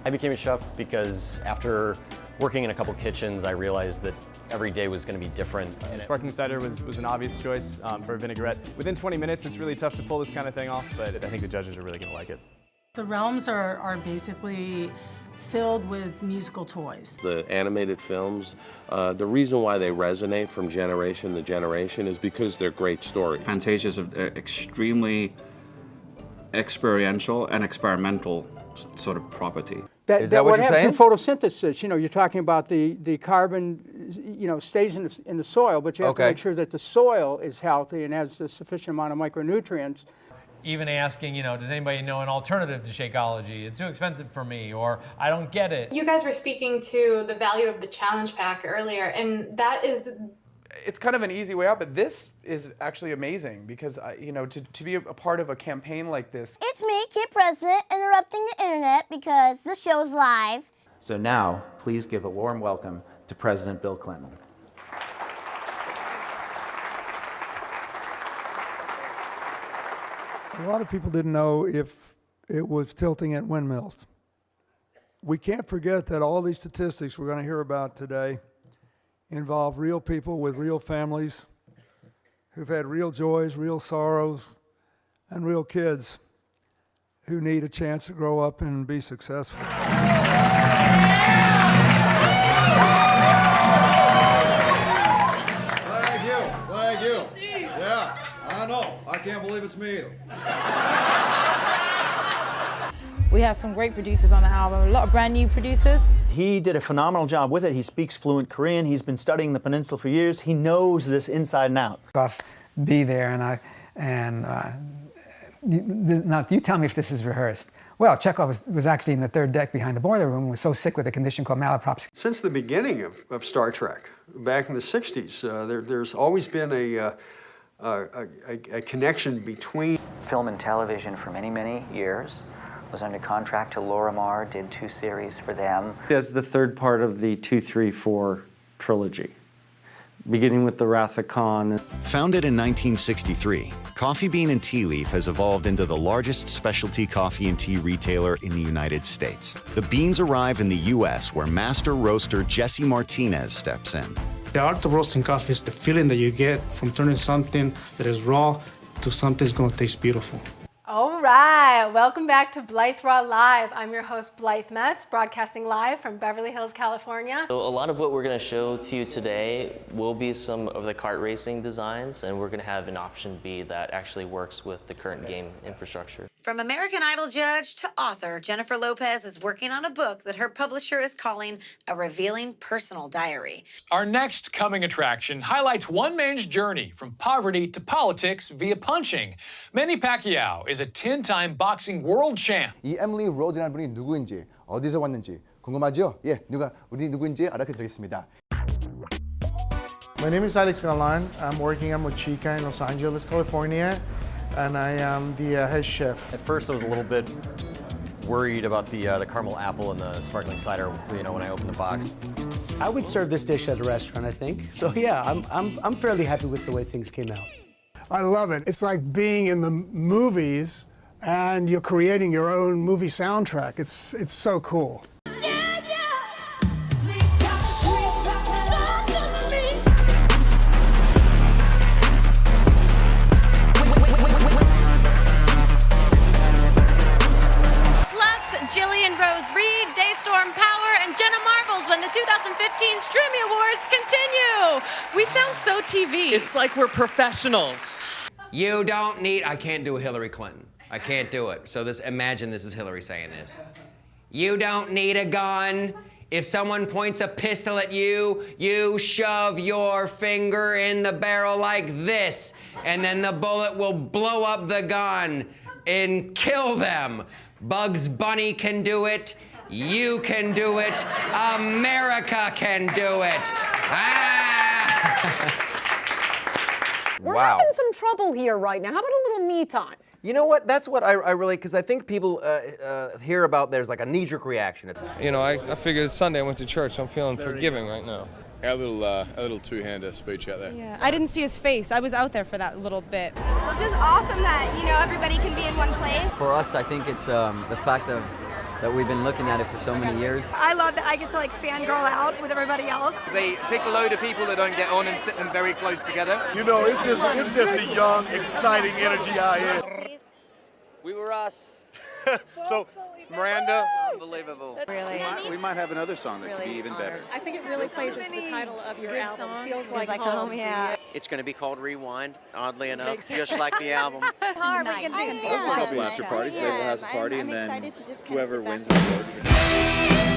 I became a chef because after working in a couple kitchens, I realized that every day was going to be different. And sparkling cider was an obvious choice for a vinaigrette. Within 20 minutes, it's really tough to pull this kind of thing off, but I think the judges are really going to like it. The realms are basically filled with musical toys. The animated films, the reason why they resonate from generation to generation is because they're great stories. Fantasia is extremely experiential and experimental sort of property. Is that what you're saying? Through photosynthesis, you know, you're talking about the carbon, you know, stays in the soil, but you have to make sure that the soil is healthy and has a sufficient amount of micronutrients. Even asking, you know, does anybody know an alternative to Shakeology? It's too expensive for me, or I don't get it. You guys were speaking to the value of the challenge pack earlier, and that is... It's kind of an easy way out, but this is actually amazing because, you know, to be a part of a campaign like this. It's me, Kid President, interrupting the internet because this show's live. So now, please give a warm welcome to President Bill Clinton. A lot of people didn't know if it was tilting at windmills. We can't forget that all these statistics we're going to hear about today involve real people with real families who've had real joys, real sorrows, and real kids who need a chance to grow up and be successful. Thank you. Yeah, I know. I can't believe it's me either. We have some great producers on the album, a lot of brand new producers. He did a phenomenal job with it. He speaks fluent Korean. He's been studying the peninsula for years. He knows this inside and out. Be there now you tell me if this is rehearsed. Well, Chekhov was actually in the third deck behind the boiler room and was so sick with a condition called malaprops. Since the beginning of Star Trek, back in the 60s, there's always been a connection between... Film and television for many, many years. Was under contract to Lorimar, did 2 series for them. As the third part of the 2, 3, 4 trilogy, beginning with the Wrath of Khan. Founded in 1963, Coffee Bean and Tea Leaf has evolved into the largest specialty coffee and tea retailer in the United States. The beans arrive in the U.S., where master roaster Jesse Martinez steps in. The art of roasting coffee is the feeling that you get from turning something that is raw to something that's going to taste beautiful. All right, welcome back to Blythe Raw Live. I'm your host, Blythe Metz, broadcasting live from Beverly Hills, California. So a lot of what we're going to show to you today will be some of the kart racing designs, and we're going to have an option B that actually works with the current game infrastructure. From American Idol judge to author, Jennifer Lopez is working on a book that her publisher is calling a revealing personal diary. Our next coming attraction highlights one man's journey from poverty to politics via punching. Manny Pacquiao is a 10-time boxing world champ. 이 에밀리 로즈라는 분이 누구인지, 어디서 왔는지 궁금하죠? 예, 우리 누구인지 알려드리겠습니다. My name is Alex Galan. I'm with Chica in Los Angeles, California, and I am the head chef. At first I was a little bit worried about the caramel apple and the sparkling cider, you know, when I opened the box. I would serve this dish at a restaurant, I think. So yeah, I'm fairly happy with the way things came out. I love it. It's like being in the movies and you're creating your own movie soundtrack. It's so cool. Jillian Rose Reed, Daystorm Power, and Jenna Marbles when the 2015 Streamy Awards continue. We sound so TV. It's like we're professionals. You don't need, I can't do a Hillary Clinton. I can't do it. So imagine this is Hillary saying this. You don't need a gun. If someone points a pistol at you, you shove your finger in the barrel like this, and then the bullet will blow up the gun and kill them. Bugs Bunny can do it. You can do it. America can do it. We're having some trouble here right now. How about a little me time? You know what? That's what I really, because I think people hear about there's like a knee-jerk reaction. You know, I figured it's Sunday. I went to church. So I'm feeling forgiving right now. A little two-hander speech out there. Yeah, I didn't see his face. I was out there for that little bit. Well, it's just awesome that, you know, everybody can be in one place. For us, I think it's the fact of that we've been looking at it for so many years. I love that I get to like fangirl out with everybody else. They pick a load of people that don't get on and sit them very close together. You know, it's just a young, exciting energy out here. We were us. So, Miranda, unbelievable. Really, we might have another song that could be even better. I think it really plays into the title of your album. Feels like home, yeah. It's going to be called Rewind, oddly enough, just like the album. Hard, There's a couple after parties. Today we'll have a party, and then excited to just whoever wins will go.